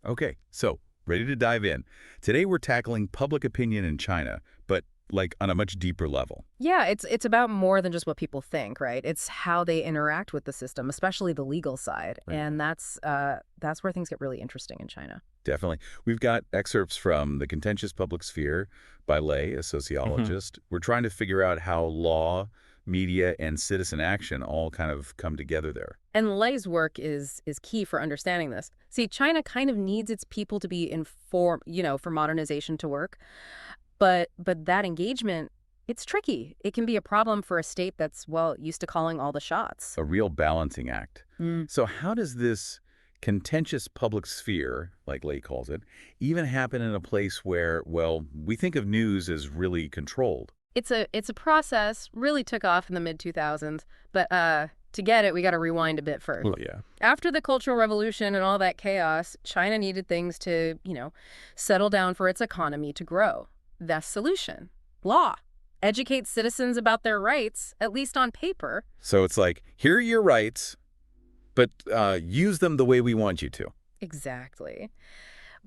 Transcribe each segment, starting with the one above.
Okay, so ready to dive in. Today we're tackling public opinion in China, but like on a much deeper level. Yeah, it's about more than just what people think, right? It's how they interact with the system, especially the legal side, Right. and that's where things get really interesting in China. Definitely. We've got excerpts from The Contentious Public Sphere by Lei, a Hmm. sociologist. We're trying to figure out how law, media, and citizen action all kind of come together there. And Lei's work is key for understanding this. See, China kind of needs its people to be informed, for modernization to work, but that engagement, it's tricky. It can be a problem for a state that's, well, used to calling all the shots. A real balancing act. So how does this contentious public sphere, like Lei calls it, even happen in a place where, well, we think of news as really controlled? It's a process, really took off in the mid-2000s, but to get it, we got to rewind a bit first. Well, yeah. After the Cultural Revolution and all that chaos, China needed things to, settle down for its economy to grow. The solution: law. Educate citizens about their rights, at least on paper. So it's like, here are your rights, but use them the way we want you to. Exactly.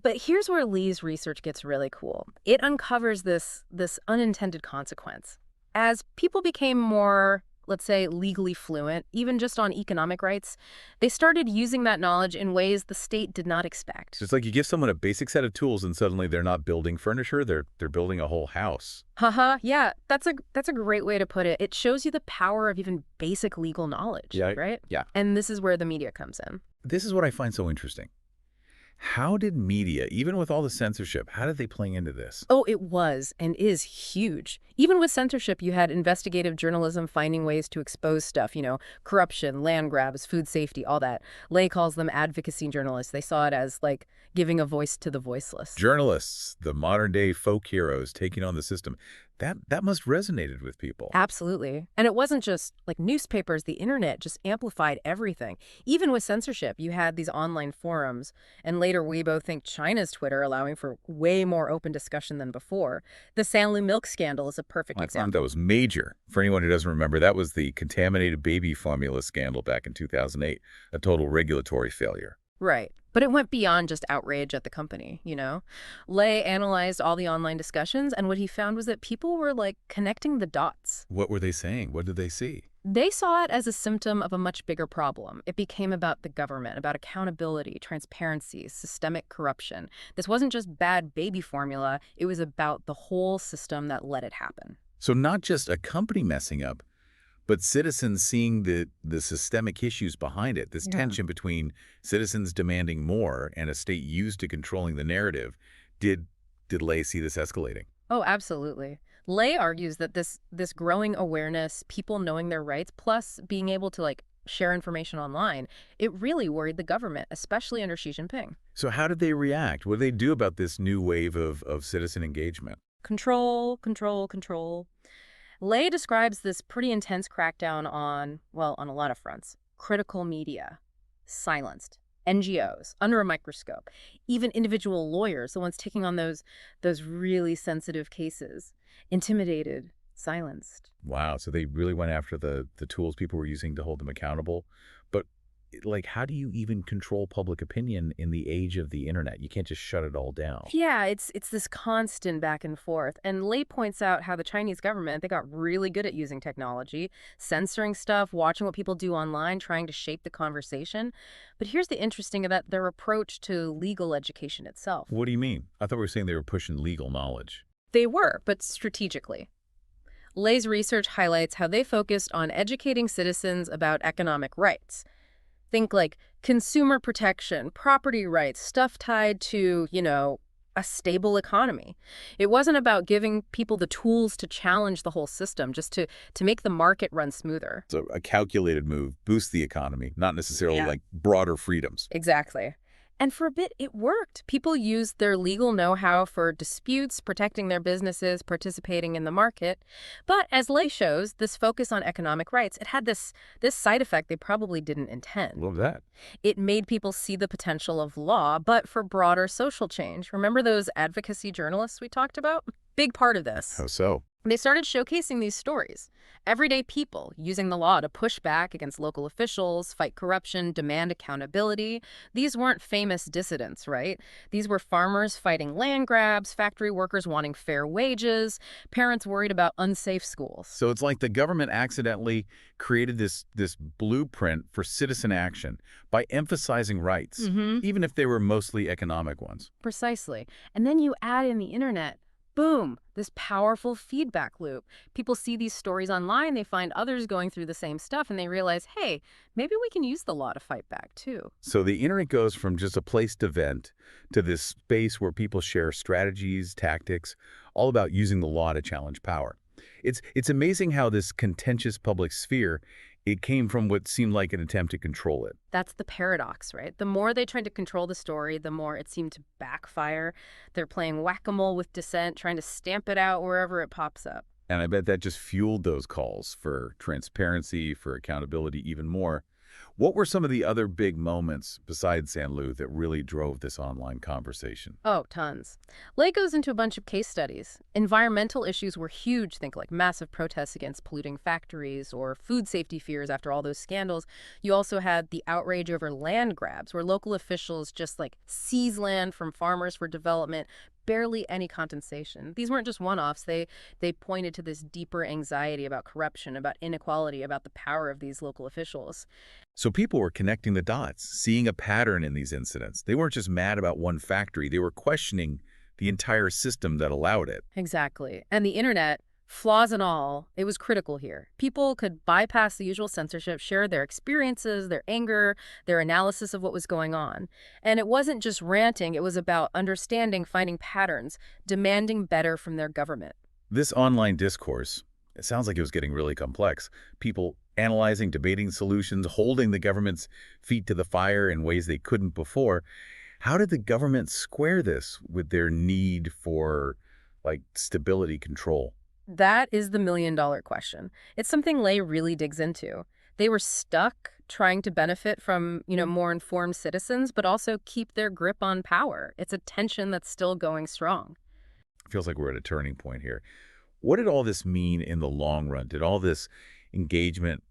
But here's where Lee's research gets really cool. It uncovers this unintended consequence. As people became more, let's say, legally fluent, even just on economic rights, they started using that knowledge in ways the state did not expect. So it's like you give someone a basic set of tools and suddenly they're not building furniture, they're building a whole house. Haha, yeah, that's a great way to put it. It shows you the power of even basic legal knowledge, Yeah, right? yeah. And this is where the media comes in. This is what I find so interesting. How did media, even with all the censorship, how did they play into this? Oh, it was and is huge. Even with censorship, you had investigative journalism finding ways to expose stuff, corruption, land grabs, food safety, all that. Lei calls them advocacy journalists. They saw it as like giving a voice to the voiceless. Journalists, the modern-day folk heroes taking on the system, that must resonated with people. Absolutely. And it wasn't just like newspapers, the internet just amplified everything. Even with censorship, you had these online forums, and later Weibo think China's Twitter allowing for way more open discussion than before. The Sanlu milk scandal is a perfect I found example. that was major. For anyone who doesn't remember, that was the contaminated baby formula scandal back in 2008, a total regulatory failure. Right. But it went beyond just outrage at the company. Lei analyzed all the online discussions, and what he found was that people were like connecting the dots. What were they saying? What did they see? They saw it as a symptom of a much bigger problem. It became about the government, about accountability, transparency, systemic corruption. This wasn't just bad baby formula, it was about the whole system that let it happen. So not just a company messing up, but citizens seeing the systemic issues behind it, this Yeah. tension between citizens demanding more and a state used to controlling the narrative. Did Lei see this escalating? Oh, absolutely. Lei argues that this growing awareness, people knowing their rights, plus being able to like share information online, it really worried the government, especially under Xi Jinping. So how did they react? What did they do about this new wave of citizen engagement? Control, control, control. Lei describes this pretty intense crackdown on, well, on a lot of fronts. Critical media, silenced. NGOs, under a microscope. Even individual lawyers, the ones taking on those really sensitive cases. Intimidated, silenced. Wow, so they really went after the tools people were using to hold them accountable. But like, how do you even control public opinion in the age of the internet? You can't just shut it all down. Yeah, it's this constant back and forth. And Lei points out how the Chinese government, they got really good at using technology, censoring stuff, watching what people do online, trying to shape the conversation. But here's the interesting about their approach to legal education itself. What do you mean? I thought we were saying they were pushing legal knowledge. They were, but strategically. Lei's research highlights how they focused on educating citizens about economic rights. Think like consumer protection, property rights, stuff tied to, a stable economy. It wasn't about giving people the tools to challenge the whole system, just to make the market run smoother. So a calculated move, boost the economy, not necessarily Yeah. like broader freedoms. Exactly. And for a bit, it worked. People used their legal know-how for disputes, protecting their businesses, participating in the market. But as Lei shows, this focus on economic rights, it had this side effect they probably didn't intend. Love that. It made people see the potential of law, but for broader social change. Remember those advocacy journalists we talked about? Big part of this. How so? They started showcasing these stories. Everyday people using the law to push back against local officials, fight corruption, demand accountability. These weren't famous dissidents, right? These were farmers fighting land grabs, factory workers wanting fair wages, parents worried about unsafe schools. So it's like the government accidentally created this blueprint for citizen action by emphasizing rights, Mm-hmm. even if they were mostly economic ones. Precisely. And then you add in the internet. Boom, this powerful feedback loop. People see these stories online, they find others going through the same stuff, and they realize, hey, maybe we can use the law to fight back too. So the internet goes from just a place to vent to this space where people share strategies, tactics, all about using the law to challenge power. It's amazing how this contentious public sphere, it came from what seemed like an attempt to control it. That's the paradox, right? The more they tried to control the story, the more it seemed to backfire. They're playing whack-a-mole with dissent, trying to stamp it out wherever it pops up. And I bet that just fueled those calls for transparency, for accountability even more. What were some of the other big moments besides San Lu that really drove this online conversation? Oh, tons. Lei goes into a bunch of case studies. Environmental issues were huge, think like massive protests against polluting factories or food safety fears after all those scandals. You also had the outrage over land grabs, where local officials just like seize land from farmers for development, barely any compensation. These weren't just one-offs. They pointed to this deeper anxiety about corruption, about inequality, about the power of these local officials. So people were connecting the dots, seeing a pattern in these incidents. They weren't just mad about one factory. They were questioning the entire system that allowed it. Exactly. And the internet, flaws and all, it was critical here. People could bypass the usual censorship, share their experiences, their anger, their analysis of what was going on. And it wasn't just ranting, it was about understanding, finding patterns, demanding better from their government. This online discourse, it sounds like it was getting really complex. People analyzing, debating solutions, holding the government's feet to the fire in ways they couldn't before. How did the government square this with their need for, like, stability control? That is the million-dollar question. It's something Lei really digs into. They were stuck trying to benefit from, more informed citizens, but also keep their grip on power. It's a tension that's still going strong. Feels like we're at a turning point here. What did all this mean in the long run? Did all this engagement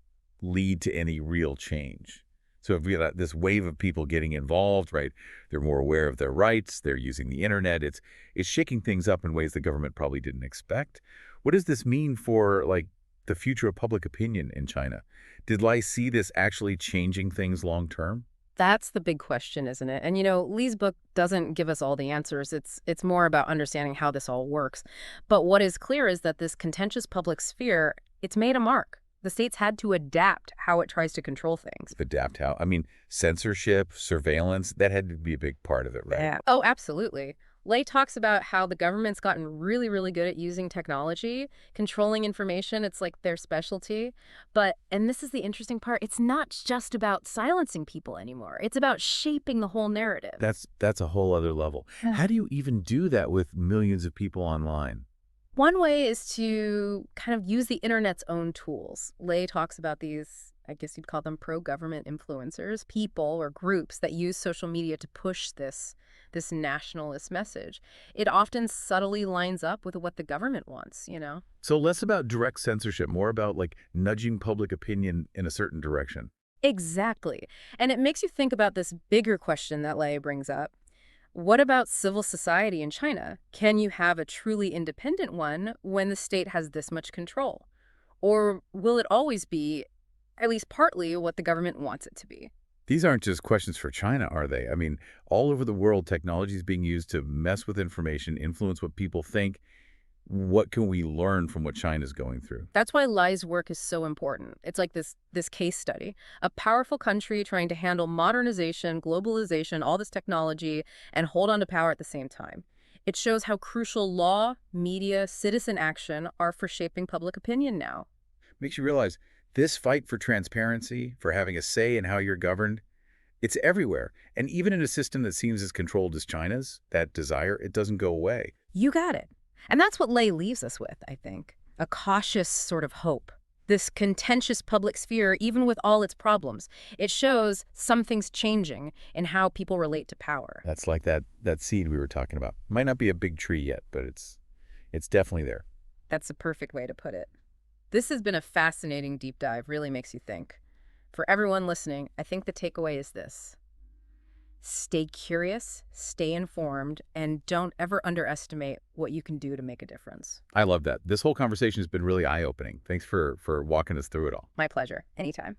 lead to any real change? So if we got this wave of people getting involved, right? They're more aware of their rights. They're using the internet. It's shaking things up in ways the government probably didn't expect. What does this mean for, like, the future of public opinion in China? Did Lai see this actually changing things long term? That's the big question, isn't it? And Lee's book doesn't give us all the answers. It's more about understanding how this all works. But what is clear is that this contentious public sphere, it's made a mark. The states had to adapt how it tries to control things. Adapt how? I mean, censorship, surveillance, that had to be a big part of it, right? Yeah. Oh, absolutely. Lei talks about how the government's gotten really, really good at using technology, controlling information. It's like their specialty. And this is the interesting part, it's not just about silencing people anymore. It's about shaping the whole narrative. That's a whole other level. Yeah. How do you even do that with millions of people online? One way is to kind of use the internet's own tools. Lei talks about these, I guess you'd call them pro-government influencers, people or groups that use social media to push this nationalist message. It often subtly lines up with what the government wants. So less about direct censorship, more about, like, nudging public opinion in a certain direction. Exactly. And it makes you think about this bigger question that Lei brings up. What about civil society in China? Can you have a truly independent one when the state has this much control? Or will it always be, at least partly, what the government wants it to be? These aren't just questions for China, are they? I mean, all over the world, technology is being used to mess with information, influence what people think. What can we learn from what China's going through? That's why Lai's work is so important. It's like this case study. A powerful country trying to handle modernization, globalization, all this technology, and hold on to power at the same time. It shows how crucial law, media, citizen action are for shaping public opinion now. Makes you realize this fight for transparency, for having a say in how you're governed, it's everywhere. And even in a system that seems as controlled as China's, that desire, it doesn't go away. You got it. And that's what Lei leaves us with, I think. A cautious sort of hope. This contentious public sphere, even with all its problems, it shows something's changing in how people relate to power. That's like that seed we were talking about. Might not be a big tree yet, but it's definitely there. That's a perfect way to put it. This has been a fascinating deep dive, really makes you think. For everyone listening, I think the takeaway is this. Stay curious, stay informed, and don't ever underestimate what you can do to make a difference. I love that. This whole conversation has been really eye-opening. Thanks for walking us through it all. My pleasure. Anytime.